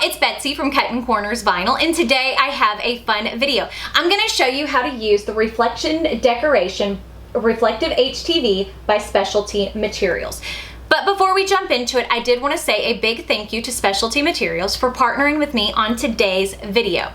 it's Betsy from Cuttin Corners Vinyl, and today I have a fun video. I'm going to show you how to use the Reflection Decoration Reflective HTV by Specialty Materials. But before we jump into it, I did want to say a big thank you to Specialty Materials for partnering with me on today's video.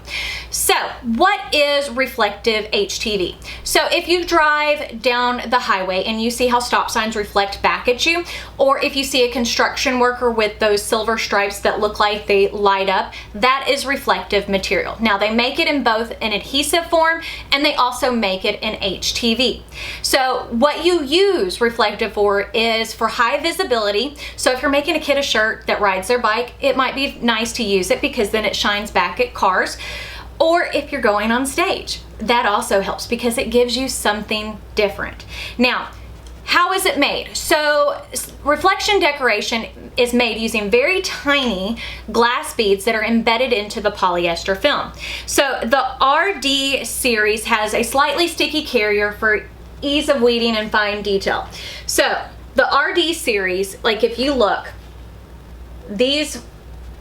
So, what is reflective HTV? So, if you drive down the highway and you see how stop signs reflect back at you, or if you see a construction worker with those silver stripes that look like they light up, that is reflective material. Now, they make it in both an adhesive form and they also make it in HTV. So, what you use reflective for is for high visibility. So if you're making a kid a shirt that rides their bike, it might be nice to use it because then it shines back at cars. Or if you're going on stage, that also helps because it gives you something different. Now, how is it made? So reflection decoration is made using very tiny glass beads that are embedded into the polyester film. So the RD series has a slightly sticky carrier for ease of weeding and fine detail. So the RD series, like if you look, these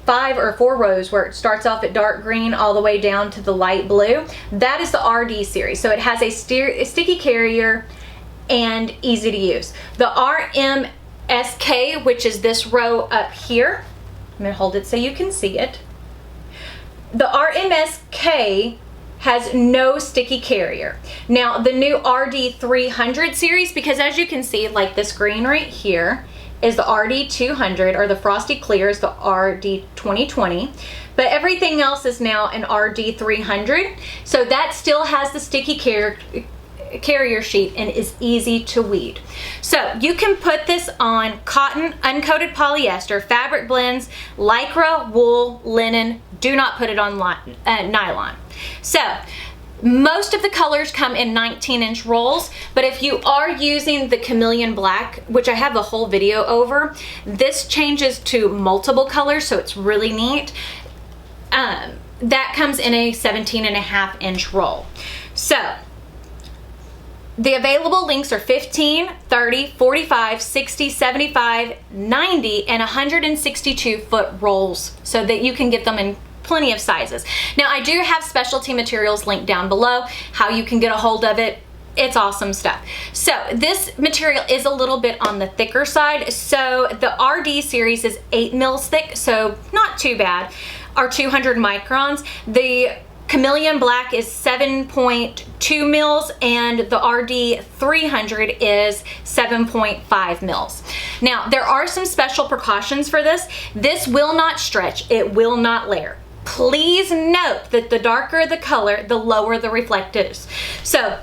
5 or 4 rows where it starts off at dark green all the way down to the light blue, that is the RD series. So it has a sticky carrier and easy to use. The RMSK, which is this row up here, I'm gonna hold it so you can see it. The RMSK has no sticky carrier. Now the new RD 300 series, because as you can see, like this green right here is the RD 200, or the Frosty Clear is the RD 2020, but everything else is now an RD 300. So that still has the sticky carrier sheet and is easy to weed. So you can put this on cotton, uncoated polyester, fabric blends, lycra, wool, linen. Do not put it on nylon. So most of the colors come in 19-inch rolls, but if you are using the chameleon black, which I have a whole video over, this changes to multiple colors, so it's really neat. That comes in a 17.5-inch roll. So the available links are 15, 30, 45, 60, 75, 90, and 162-foot rolls so that you can get them in plenty of sizes. Now, I do have Specialty Materials linked down below, how you can get a hold of it. It's awesome stuff. So this material is a little bit on the thicker side. So the RD series is 8 mils thick, so not too bad, or 200 microns. The Chameleon Black is 7.2 mils and the RD 300 is 7.5 mils. Now, there are some special precautions for this. This will not stretch, it will not layer. Please note that the darker the color, the lower the reflectives. So,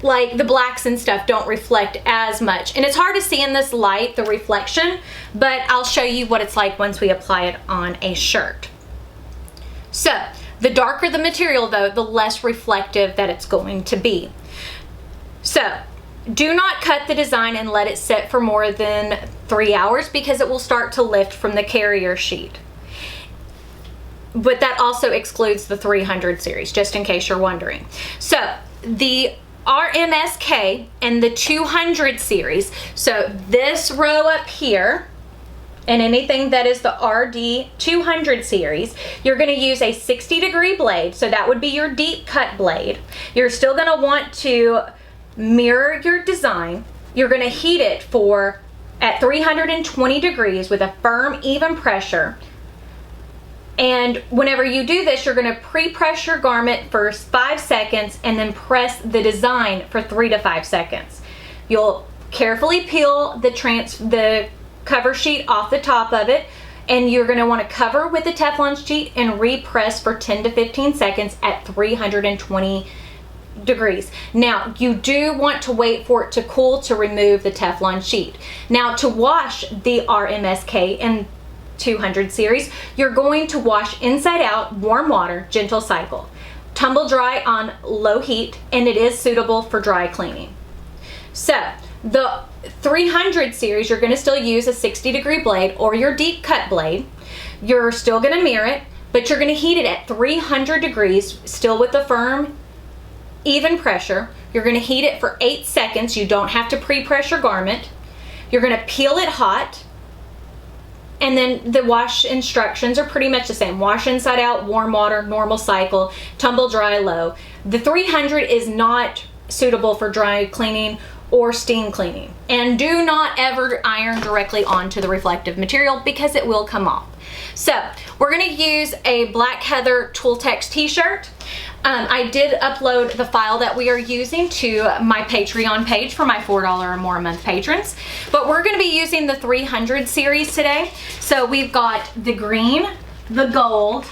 like the blacks and stuff don't reflect as much. And it's hard to see in this light, the reflection, but I'll show you what it's like once we apply it on a shirt. So, the darker the material though, the less reflective that it's going to be. So, do not cut the design and let it sit for more than 3 hours because it will start to lift from the carrier sheet. But that also excludes the 300 series, just in case you're wondering. So, the RMSK and the 200 series, so this row up here, and anything that is the RD 200 series, you're going to use a 60-degree blade, so that would be your deep cut blade. You're still going to want to mirror your design. You're going to heat it at 320 degrees with a firm, even pressure. And whenever you do this, you're going to pre-press your garment for 5 seconds and then press the design for 3 to 5 seconds. You'll carefully peel the cover sheet off the top of it, and you're going to want to cover with the Teflon sheet and repress for 10 to 15 seconds at 320 degrees. Now, you do want to wait for it to cool to remove the Teflon sheet. Now, to wash the RMSK and 200 series, you're going to wash inside out, warm water, gentle cycle. Tumble dry on low heat, and it is suitable for dry cleaning. So, the 300 series, you're going to still use a 60-degree blade or your deep cut blade. You're still going to mirror it, but you're going to heat it at 300 degrees, still with a firm, even pressure. You're going to heat it for 8 seconds. You don't have to pre-press your garment. You're going to peel it hot. And then the wash instructions are pretty much the same. Wash inside out, warm water, normal cycle, tumble dry low. The 300 is not suitable for dry cleaning or steam cleaning. And do not ever iron directly onto the reflective material because it will come off. So we're gonna use a Black Heather Tooltex t-shirt. I did upload the file that we are using to my Patreon page for my $4 or more a month patrons. But we're gonna be using the 300 series today. So we've got the green, the gold,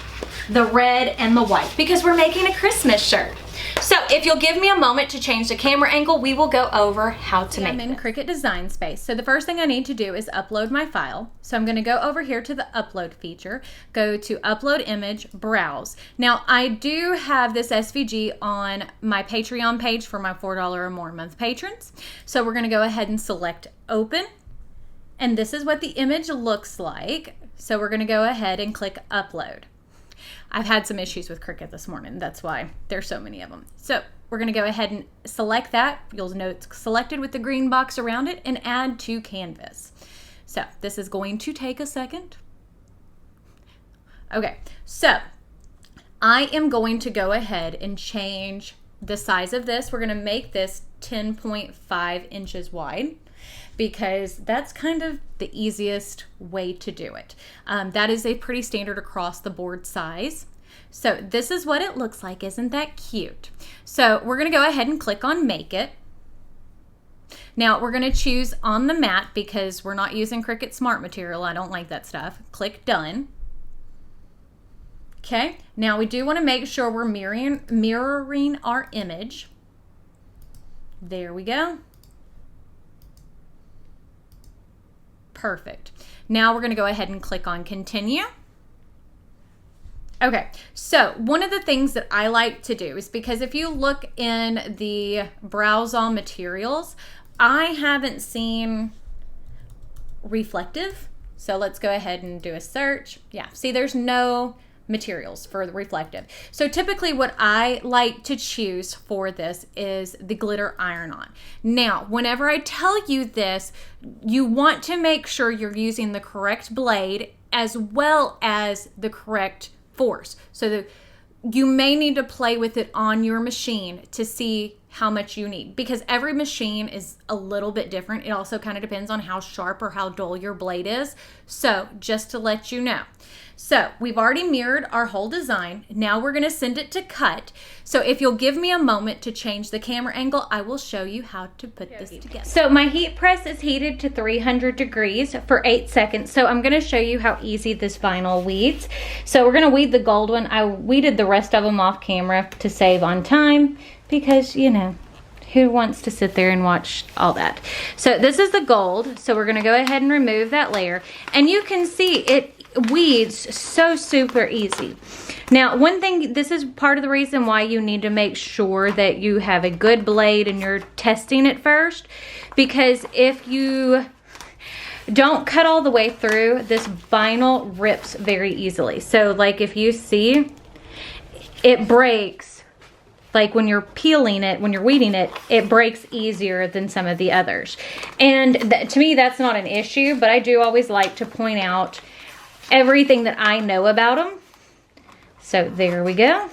the red, and the white because we're making a Christmas shirt. So if you'll give me a moment to change the camera angle, we will go over how to make it. I'm in Cricut Design Space. So the first thing I need to do is upload my file. So I'm going to go over here to the upload feature, go to upload image, browse. Now I do have this SVG on my Patreon page for my $4 or more a month patrons. So we're going to go ahead and select open. And this is what the image looks like. So we're going to go ahead and click upload. I've had some issues with Cricut this morning. That's why there's so many of them. So we're going to go ahead and select that. You'll note it's selected with the green box around it and add to canvas. So this is going to take a second. Okay, so I am going to go ahead and change the size of this. We're going to make this 10.5 inches wide, because that's kind of the easiest way to do it. That is a pretty standard across the board size. So this is what it looks like. Isn't that cute? So we're gonna go ahead and click on Make It. Now we're gonna choose on the mat because we're not using Cricut Smart Material. I don't like that stuff. Click Done. Okay, now we do wanna make sure we're mirroring our image. There we go. Perfect. Now we're going to go ahead and click on continue. Okay, so one of the things that I like to do is, because if you look in the browse all materials, I haven't seen reflective. So let's go ahead and do a search. Yeah, see, there's no materials for the reflective. So typically what I like to choose for this is the glitter iron-on. Now, whenever I tell you this, you want to make sure you're using the correct blade as well as the correct force. So that you may need to play with it on your machine to see how much you need, because every machine is a little bit different. It also kind of depends on how sharp or how dull your blade is. So just to let you know. So we've already mirrored our whole design. Now we're gonna send it to cut. So if you'll give me a moment to change the camera angle, I will show you how to put this together. So my heat press is heated to 300 degrees for 8 seconds. So I'm gonna show you how easy this vinyl weeds. So we're gonna weed the gold one. I weeded the rest of them off camera to save on time, because, you know, who wants to sit there and watch all that? So this is the gold. So we're gonna go ahead and remove that layer. And you can see it weeds so super easy. Now, one thing, this is part of the reason why you need to make sure that you have a good blade and you're testing it first, because if you don't cut all the way through, this vinyl rips very easily. So like if you see, it breaks. Like when you're peeling it, when you're weeding it, it breaks easier than some of the others. And to me, that's not an issue, but I do always like to point out everything that I know about them. So there we go.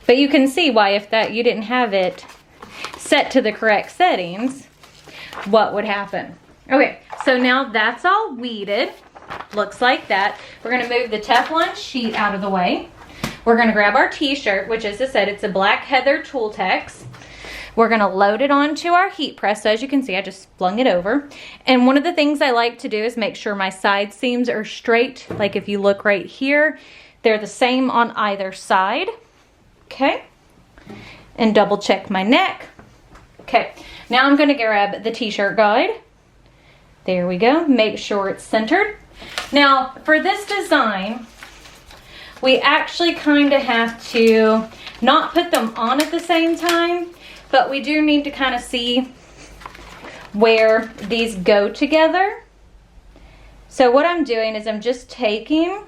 But you can see why, if that you didn't have it set to the correct settings, what would happen. Okay, so now that's all weeded. Looks like that. We're gonna move the Teflon sheet out of the way. We're gonna grab our t-shirt, which, as I said, it's a Black Heather Tooltex. We're gonna load it onto our heat press. So as you can see, I just flung it over. And one of the things I like to do is make sure my side seams are straight. Like if you look right here, they're the same on either side. Okay, and double check my neck. Okay, now I'm gonna grab the t-shirt guide. There we go, make sure it's centered. Now for this design, we actually kind of have to not put them on at the same time, but we do need to kind of see where these go together. So what I'm doing is I'm just taking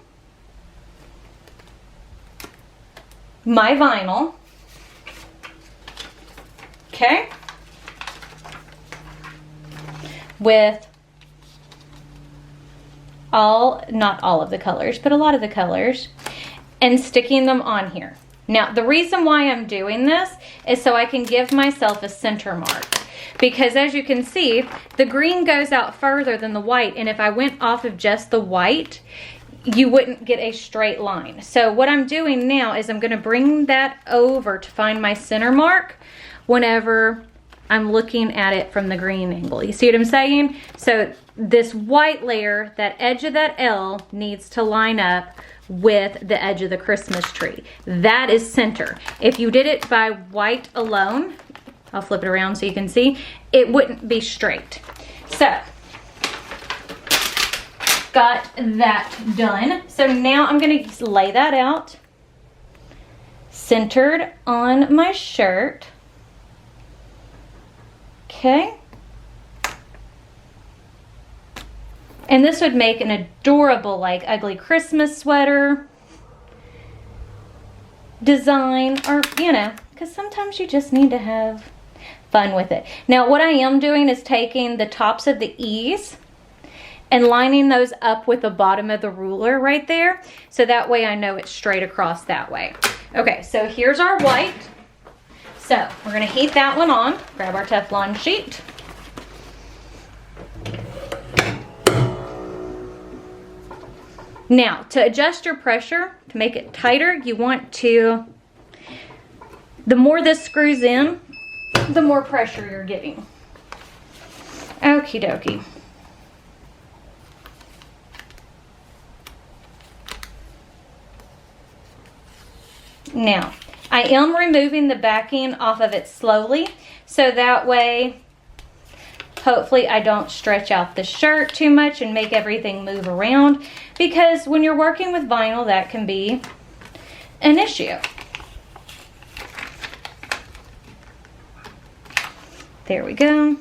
my vinyl, okay, with not all of the colors, but a lot of the colors, and sticking them on here. Now, the reason why I'm doing this is so I can give myself a center mark. Because as you can see, the green goes out further than the white, and if I went off of just the white, you wouldn't get a straight line. So what I'm doing now is I'm gonna bring that over to find my center mark whenever I'm looking at it from the green angle. You see what I'm saying? So this white layer, that edge of that L needs to line up with the edge of the Christmas tree. That is center. If you did it by white alone, I'll flip it around so you can see, it wouldn't be straight. So, got that done. So now I'm gonna lay that out, centered on my shirt. Okay. And this would make an adorable, like, ugly Christmas sweater design, or, you know, because sometimes you just need to have fun with it. Now, what I am doing is taking the tops of the E's and lining those up with the bottom of the ruler right there, so that way I know it's straight across that way. Okay, so here's our white. So we're gonna heat that one on, grab our Teflon sheet. Now, to adjust your pressure, to make it tighter, you want to, the more this screws in, the more pressure you're getting. Okie dokie. Now, I am removing the backing off of it slowly, so that way, hopefully I don't stretch out the shirt too much and make everything move around, because when you're working with vinyl, that can be an issue. There we go.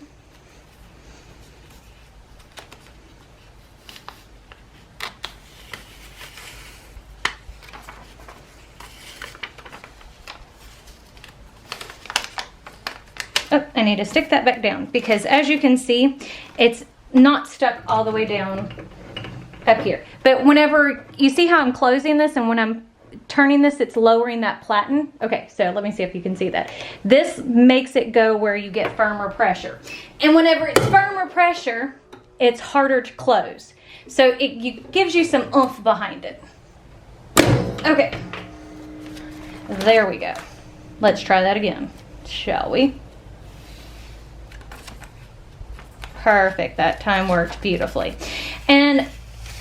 Oh, I need to stick that back down, because as you can see, it's not stuck all the way down up here. But whenever you see how I'm closing this, and when I'm turning this, it's lowering that platen. Okay, so let me see if you can see that. This makes it go where you get firmer pressure. And whenever it's firmer pressure, it's harder to close. So it gives you some oomph behind it. Okay, there we go. Let's try that again, shall we? Perfect, that time worked beautifully. And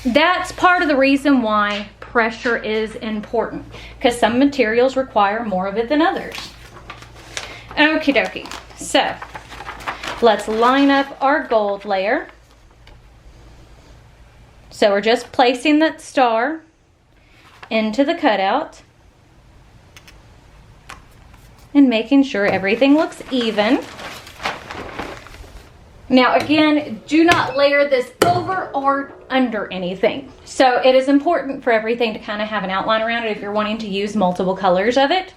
that's part of the reason why pressure is important, because some materials require more of it than others. Okie dokie. So let's line up our gold layer. So we're just placing that star into the cutout and making sure everything looks even. Now again, do not layer this over or under anything. So it is important for everything to kind of have an outline around it if you're wanting to use multiple colors of it.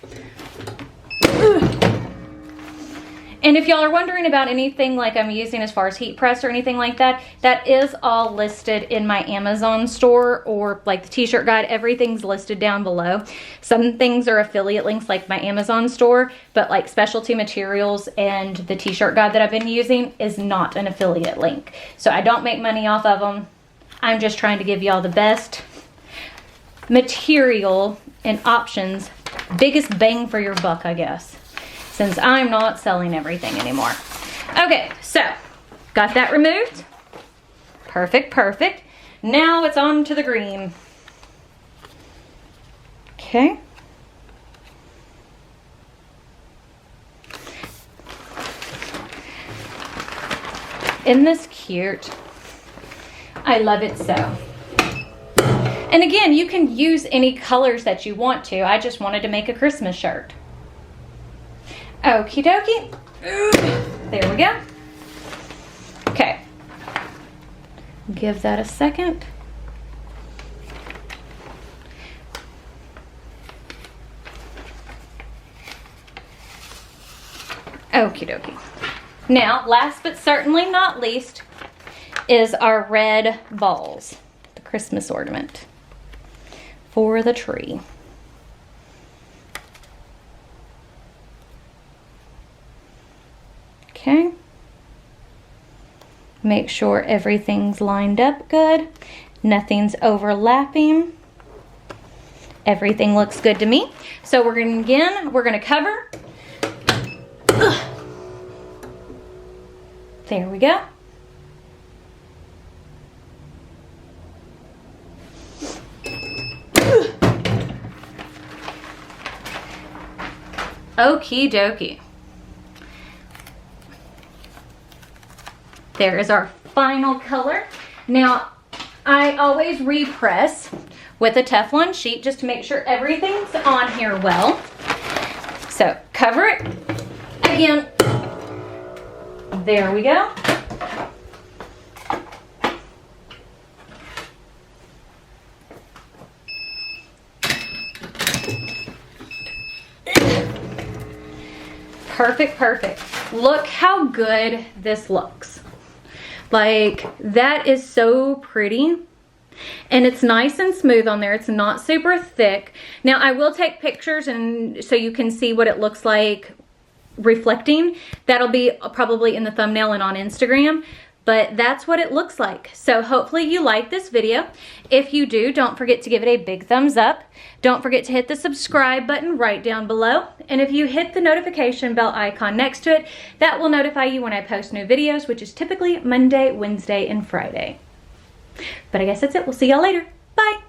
And if y'all are wondering about anything like I'm using as far as heat press or anything like that, that is all listed in my Amazon store, or like the t-shirt guide. Everything's listed down below. Some things are affiliate links like my Amazon store, but like specialty materials and the t-shirt guide that I've been using is not an affiliate link. So I don't make money off of them. I'm just trying to give y'all the best material and options, biggest bang for your buck, I guess, since I'm not selling everything anymore. Okay, so got that removed. Perfect, perfect. Now it's on to the green. Okay. Isn't this cute? I love it so. And again, you can use any colors that you want to. I just wanted to make a Christmas shirt. Okie dokie. There we go. Okay. Give that a second. Okie dokie. Now, last but certainly not least, is our red balls. The Christmas ornament for the tree. Okay. Make sure everything's lined up good. Nothing's overlapping. Everything looks good to me. So we're gonna cover. There we go. Okie dokie. There is our final color. Now, I always repress with a Teflon sheet just to make sure everything's on here well. So cover it again. There we go. Perfect, perfect. Look how good this looks. Like, that is so pretty. And it's nice and smooth on there. It's not super thick. Now, I will take pictures and so you can see what it looks like reflecting. That'll be probably in the thumbnail and on Instagram. But that's what it looks like. So hopefully you like this video. If you do, don't forget to give it a big thumbs up. Don't forget to hit the subscribe button right down below. And if you hit the notification bell icon next to it, that will notify you when I post new videos, which is typically Monday, Wednesday, and Friday. But I guess that's it. We'll see y'all later. Bye.